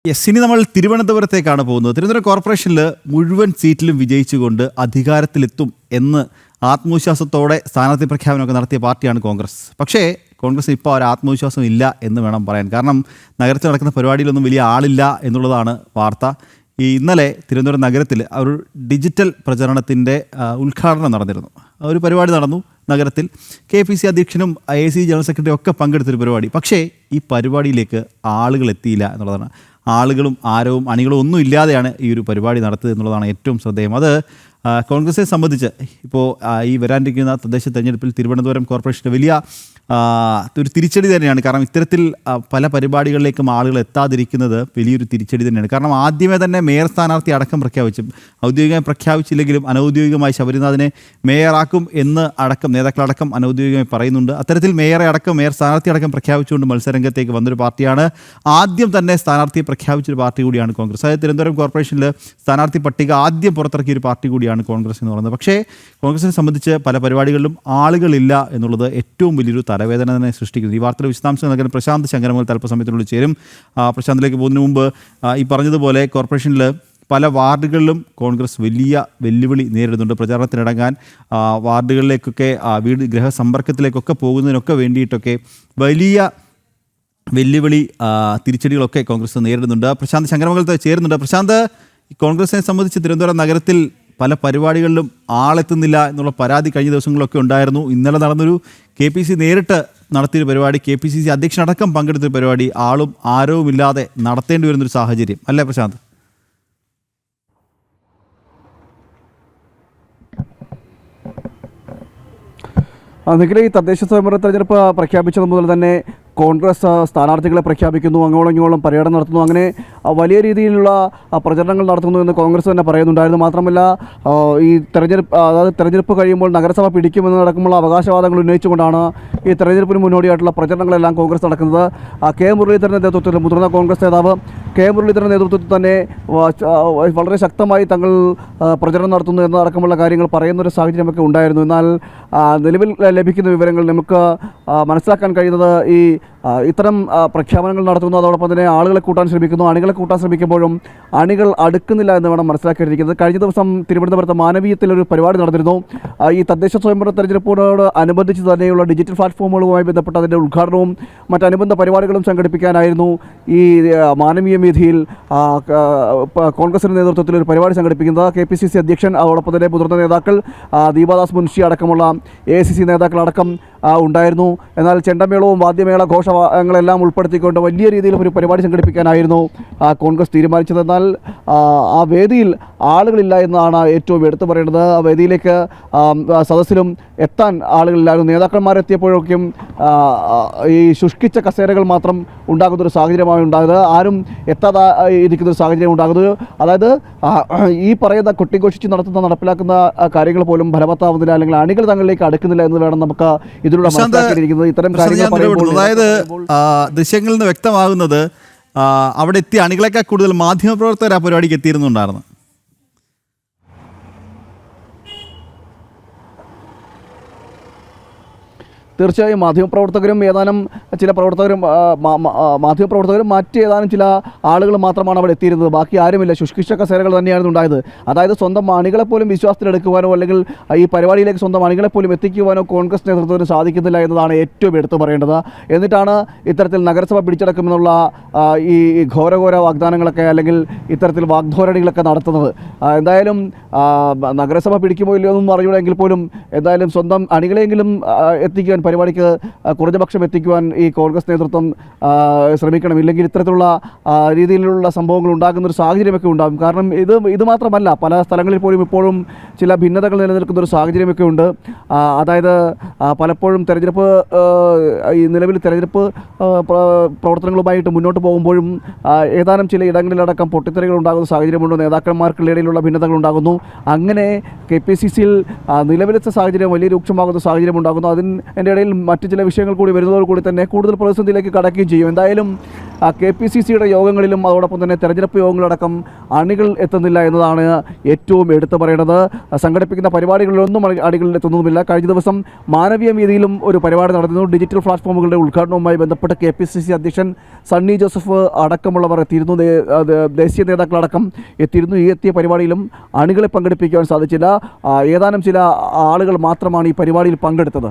Yes, ഇനി നമ്മൾ തിരുവനന്തപുരത്തേക്കാണ് പോകുന്നത്. തിരുവനന്തപുരം കോർപ്പറേഷനിൽ മുഴുവൻ സീറ്റിലും വിജയിച്ചുകൊണ്ട് അധികാരത്തിലെത്തും എന്ന് ആത്മവിശ്വാസത്തോടെ സ്ഥാനാർത്ഥി പ്രഖ്യാപനമൊക്കെ നടത്തിയ പാർട്ടിയാണ് കോൺഗ്രസ്. പക്ഷേ കോൺഗ്രസ് ഇപ്പോൾ ഒരു ആത്മവിശ്വാസം ഇല്ല എന്ന് വേണം പറയാൻ. കാരണം നഗരത്തിൽ നടക്കുന്ന പരിപാടിയിലൊന്നും വലിയ ആളില്ല എന്നുള്ളതാണ് വാർത്ത. ഇന്നലെ തിരുവനന്തപുരം നഗരത്തിൽ ഒരു ഡിജിറ്റൽ പ്രചരണത്തിൻ്റെ ഉദ്ഘാടനം നടന്നിരുന്നു. ഒരു പരിപാടി നടന്നു നഗരത്തിൽ. KPC അധ്യക്ഷനും AIC ജനറൽ സെക്രട്ടറിയും ഒക്കെ പങ്കെടുത്തൊരു പരിപാടി. പക്ഷേ ഈ പരിപാടിയിലേക്ക് ആളുകൾ എത്തിയില്ല എന്നുള്ളതാണ്. ആളുകളും ആരവും അണികളും ഒന്നും ഇല്ലാതെയാണ് ഈ ഒരു പരിപാടി നടത്തുക എന്നുള്ളതാണ് ഏറ്റവും ശ്രദ്ധേയം. അത് കോൺഗ്രസിനെ സംബന്ധിച്ച് ഇപ്പോൾ ഈ വരാനിരിക്കുന്ന തദ്ദേശ തെരഞ്ഞെടുപ്പിൽ തിരുവനന്തപുരം കോർപ്പറേഷൻ്റെ വലിയ ഒരു തിരിച്ചടി തന്നെയാണ്. കാരണം ഇത്തരത്തിൽ പല പരിപാടികളിലേക്കും ആളുകൾ എത്താതിരിക്കുന്നത് വലിയൊരു തിരിച്ചടി തന്നെയാണ്. കാരണം ആദ്യമേ തന്നെ മേയർ സ്ഥാനാർത്ഥി അടക്കം പ്രഖ്യാപിച്ചു. ഔദ്യോഗികമായി പ്രഖ്യാപിച്ചില്ലെങ്കിലും അനൗദ്യോഗികമായി ശബരിനാഥിനെ മേയറാക്കും എന്ന് അടക്കം നേതാക്കളടക്കം അനൗദ്യോഗികമായി പറയുന്നുണ്ട്. അത്തരത്തിൽ മേയർ സ്ഥാനാർത്ഥി അടക്കം പ്രഖ്യാപിച്ചുകൊണ്ട് മത്സരരംഗത്തേക്ക് വന്നൊരു പാർട്ടിയാണ്. ആദ്യം തന്നെ സ്ഥാനാർത്ഥിയെ പ്രഖ്യാപിച്ചൊരു പാർട്ടി കൂടിയാണ് കോൺഗ്രസ്. അതായത് തിരുവനന്തപുരം കോർപ്പറേഷനിൽ സ്ഥാനാർത്ഥി പട്ടിക ആദ്യം പുറത്തിറക്കിയൊരു പാർട്ടി കൂടിയാണ് കോൺഗ്രസ് എന്ന് പറയുന്നത്. പക്ഷേ കോൺഗ്രസിനെ സംബന്ധിച്ച് പല പരിപാടികളിലും ആളുകളില്ല എന്നുള്ളത് ഏറ്റവും വലിയൊരു തലവേദന തന്നെ സൃഷ്ടിക്കുന്നു. ഈ വാർത്തയുടെ വിശദാംശങ്ങൾ നൽകാൻ പ്രശാന്ത് ശങ്കരമുകൾ അല്പസമയത്തിനുള്ളിൽ ചേരും. പ്രശാന്തിലേക്ക് പോകുന്നതിന് മുമ്പ് ഈ പറഞ്ഞതുപോലെ കോർപ്പറേഷനിൽ പല വാർഡുകളിലും കോൺഗ്രസ് വലിയ വെല്ലുവിളി നേരിടുന്നുണ്ട്. പ്രചാരണത്തിനിറങ്ങാൻ വാർഡുകളിലേക്കൊക്കെ വീട് ഗൃഹസമ്പർക്കത്തിലേക്കൊക്കെ പോകുന്നതിനൊക്കെ വേണ്ടിയിട്ടൊക്കെ വലിയ വെല്ലുവിളി തിരിച്ചടികളൊക്കെ കോൺഗ്രസ് നേരിടുന്നുണ്ട്. പ്രശാന്ത് ശങ്കരമുകൾ ചേരുന്നുണ്ട്. പ്രശാന്ത്, കോൺഗ്രസിനെ സംബന്ധിച്ച് തിരുവനന്തപുരം നഗരത്തിൽ പല പരിപാടികളിലും ആളെത്തുന്നില്ല എന്നുള്ള പരാതി കഴിഞ്ഞ ദിവസങ്ങളിലൊക്കെ ഉണ്ടായിരുന്നു. ഇന്നലെ നടന്നൊരു KPC നേരിട്ട് നടത്തിയൊരു പരിപാടി, KPCC അധ്യക്ഷനടക്കം പങ്കെടുത്തൊരു പരിപാടി ആളും ആരവും ഇല്ലാതെ നടത്തേണ്ടി വരുന്നൊരു സാഹചര്യം അല്ലേ പ്രശാന്ത്? നിഖില, ഈ തദ്ദേശ സ്വയംഭരണ തെരഞ്ഞെടുപ്പ് പ്രഖ്യാപിച്ചത് മുതൽ തന്നെ കോൺഗ്രസ് സ്ഥാനാർത്ഥികളെ പ്രഖ്യാപിക്കുന്നു, അങ്ങോളം ഇങ്ങോളം പര്യടനം നടത്തുന്നു, അങ്ങനെ വലിയ രീതിയിലുള്ള പ്രചരണങ്ങൾ നടത്തുന്നു എന്ന് കോൺഗ്രസ് തന്നെ പറയുന്നുണ്ടായിരുന്നു. മാത്രമല്ല ഈ തെരഞ്ഞെടുപ്പ് കഴിയുമ്പോൾ നഗരസഭ പിടിക്കുമെന്ന് നടക്കുമ്പോൾ അവകാശവാദങ്ങൾ ഉന്നയിച്ചുകൊണ്ടാണ് ഈ തെരഞ്ഞെടുപ്പിന് മുന്നോടിയായിട്ടുള്ള പ്രചരണങ്ങളെല്ലാം കോൺഗ്രസ് നടക്കുന്നത്. മുരളീധരൻ്റെ നേതൃത്വത്തിൽ, മുതിർന്ന കോൺഗ്രസ് നേതാവ് മുരളീധരൻ്റെ നേതൃത്വത്തിൽ തന്നെ വളരെ ശക്തമായി തങ്ങൾ പ്രചരണം നടത്തുന്നു എന്നതടക്കമുള്ള കാര്യങ്ങൾ പറയുന്നൊരു സാഹചര്യമൊക്കെ ഉണ്ടായിരുന്നു. എന്നാൽ നിലവിൽ ലഭിക്കുന്ന വിവരങ്ങൾ നമുക്ക് മനസ്സിലാക്കാൻ കഴിയുന്നത് ഇത്തരം പ്രഖ്യാപനങ്ങൾ നടത്തുന്നു, അതോടൊപ്പം തന്നെ ആളുകളെ കൂട്ടാൻ ശ്രമിക്കുന്നു. അണികളെ കൂട്ടാൻ ശ്രമിക്കുമ്പോഴും അണികൾ അടുക്കുന്നില്ല എന്ന് വേണം മനസ്സിലാക്കിയിരിക്കുന്നത്. കഴിഞ്ഞ ദിവസം തിരുവനന്തപുരത്ത് മാനവീയത്തിലൊരു പരിപാടി നടന്നിരുന്നു. ഈ തദ്ദേശ സ്വയംഭരണ തെരഞ്ഞെടുപ്പിനോട് അനുബന്ധിച്ച് തന്നെയുള്ള ഡിജിറ്റൽ പ്ലാറ്റ്ഫോമുകളുമായി ബന്ധപ്പെട്ട അതിൻ്റെ ഉദ്ഘാടനവും മറ്റനുബന്ധ പരിപാടികളും സംഘടിപ്പിക്കാനായിരുന്നു ഈ മാനവീയ വീഥിയിൽ കോൺഗ്രസിൻ്റെ നേതൃത്വത്തിൽ ഒരു പരിപാടി സംഘടിപ്പിക്കുന്നത്. KPCC അധ്യക്ഷൻ, അതോടൊപ്പം തന്നെ മുതിർന്ന നേതാക്കൾ, ദീപാദാസ് മുൻഷി അടക്കമുള്ള AICC നേതാക്കളടക്കം ഉണ്ടായിരുന്നു. എന്നാൽ ചെണ്ടമേളവും വാദ്യമേള ഘോഷങ്ങളെല്ലാം ഉൾപ്പെടുത്തിക്കൊണ്ട് വലിയ രീതിയിൽ ഒരു പരിപാടി സംഘടിപ്പിക്കാനായിരുന്നു കോൺഗ്രസ് തീരുമാനിച്ചത്. എന്നാൽ ആ വേദിയിൽ ആളുകളില്ല എന്നതാണ് ഏറ്റവും എടുത്തു പറയേണ്ടത്. ആ വേദിയിലേക്ക് സദസ്സിലും എത്താൻ ആളുകളില്ലായിരുന്നു. നേതാക്കന്മാരെത്തിയപ്പോഴൊക്കെയും ഈ ശുഷ്കിച്ച കസേരകൾ മാത്രം ഉണ്ടാകുന്നൊരു സാഹചര്യമാണ് ഉണ്ടായത്. ആരും എത്താതെ ഇരിക്കുന്നൊരു സാഹചര്യം ഉണ്ടാകുന്നത്. അതായത് ഈ പറയുന്ന കൊട്ടിഘോഷിച്ച് നടപ്പിലാക്കുന്ന കാര്യങ്ങൾ പോലും ഫലവത്താവുന്നില്ല, അല്ലെങ്കിൽ അണികൾ തങ്ങളിലേക്ക് അടുക്കുന്നില്ല എന്ന് വേണം നമുക്ക് ഇതിലൂടെ മനസ്സിലാക്കിയിരിക്കുന്നത്. ഇത്തരം കാര്യങ്ങൾ അതായത് ദൃശ്യങ്ങളിൽ നിന്ന് വ്യക്തമാകുന്നത് അവിടെ എത്തിയ അണികളെക്കാൾ കൂടുതൽ മാധ്യമപ്രവർത്തകർ ആ പരിപാടിക്ക് എത്തിയിരുന്നുണ്ടായിരുന്നു. തീർച്ചയായും മാധ്യമപ്രവർത്തകരും മറ്റ് ഏതാനും ചില ആളുകൾ മാത്രമാണ് അവിടെ എത്തിയിരുന്നത്. ബാക്കി ആരുമില്ല. ശുഷ്കിച്ച കസേരകൾ തന്നെയായിരുന്നു ഉണ്ടായത്. അതായത് സ്വന്തം അണികളെ പോലും വിശ്വാസത്തിലെടുക്കുവാനോ അല്ലെങ്കിൽ ഈ പരിപാടിയിലേക്ക് സ്വന്തം അണികളെ പോലും എത്തിക്കുവാനോ കോൺഗ്രസ് നേതൃത്വത്തിന് സാധിക്കുന്നില്ല എന്നതാണ് ഏറ്റവും എടുത്തു പറയേണ്ടത്. എന്നിട്ടാണ് ഇത്തരത്തിൽ നഗരസഭ പിടിച്ചടക്കുമെന്നുള്ള ഈ ഘോരഘോര വാഗ്ദാനങ്ങളൊക്കെ അല്ലെങ്കിൽ ഇത്തരത്തിൽ വാഗ്ധോരണികളൊക്കെ നടത്തുന്നത്. എന്തായാലും നഗരസഭ പിടിക്കുമോ ഇല്ലയോ എന്നും അറിയില്ലെങ്കിൽ പോലും എന്തായാലും സ്വന്തം അണികളെങ്കിലും എത്തിക്കുവാൻ, പരിപാടിക്ക് കുറഞ്ഞപക്ഷം എത്തിക്കുവാൻ ഈ കോൺഗ്രസ് നേതൃത്വം ശ്രമിക്കണം. ഇല്ലെങ്കിൽ ഇത്തരത്തിലുള്ള രീതിയിലുള്ള സംഭവങ്ങൾ ഉണ്ടാകുന്ന ഒരു സാഹചര്യമൊക്കെ ഉണ്ടാകും. കാരണം ഇത് മാത്രമല്ല, പല സ്ഥലങ്ങളിൽ പോലും ഇപ്പോഴും ചില ഭിന്നതകൾ നിലനിൽക്കുന്ന ഒരു സാഹചര്യമൊക്കെ ഉണ്ട്. അതായത് പലപ്പോഴും ഈ നിലവിൽ തെരഞ്ഞെടുപ്പ് പ്രവർത്തനങ്ങളുമായിട്ട് മുന്നോട്ട് പോകുമ്പോഴും ഏതാനും ചില ഇടങ്ങളിലടക്കം പൊട്ടിത്തെറികൾ ഉണ്ടാകുന്ന സാഹചര്യമുണ്ട്. നേതാക്കന്മാർക്കിടയിലുള്ള ഭിന്നതകൾ ഉണ്ടാകുന്നു. അങ്ങനെ KPCCയിൽ നിലവിലത്തെ സാഹചര്യം വലിയ രൂക്ഷമാകുന്ന സാഹചര്യം ഉണ്ടാകുന്നു. അതിൻ്റെ അതിനിടയിൽ മറ്റ് ചില വിഷയങ്ങൾ കൂടി വരുന്നതോടുകൂടി തന്നെ കൂടുതൽ പ്രതിസന്ധിയിലേക്ക് കടക്കുകയും ചെയ്യും. എന്തായാലും KPCCയുടെ യോഗങ്ങളിലും അതോടൊപ്പം തന്നെ തെരഞ്ഞെടുപ്പ് യോഗങ്ങളടക്കം അണികൾ എത്തുന്നില്ല എന്നതാണ് ഏറ്റവും എടുത്തു പറയേണ്ടത്. സംഘടിപ്പിക്കുന്ന പരിപാടികളിലൊന്നും അണികളിൽ എത്തുന്നതുമില്ല. കഴിഞ്ഞ ദിവസം മാനവീയ വേദിയിലും ഒരു പരിപാടി നടന്നു. ഡിജിറ്റൽ പ്ലാറ്റ്ഫോമുകളുടെ ഉദ്ഘാടനവുമായി ബന്ധപ്പെട്ട് KPCC അധ്യക്ഷൻ സണ്ണി ജോസഫ് അടക്കമുള്ളവർ എത്തിയിരുന്നു. ദേശീയ നേതാക്കളടക്കം എത്തിയിരുന്നു. ഈ എത്തിയ പരിപാടിയിലും അണികളെ പങ്കെടുപ്പിക്കുവാൻ സാധിച്ചില്ല. ഏതാനും ചില ആളുകൾ മാത്രമാണ് ഈ പരിപാടിയിൽ പങ്കെടുത്തത്.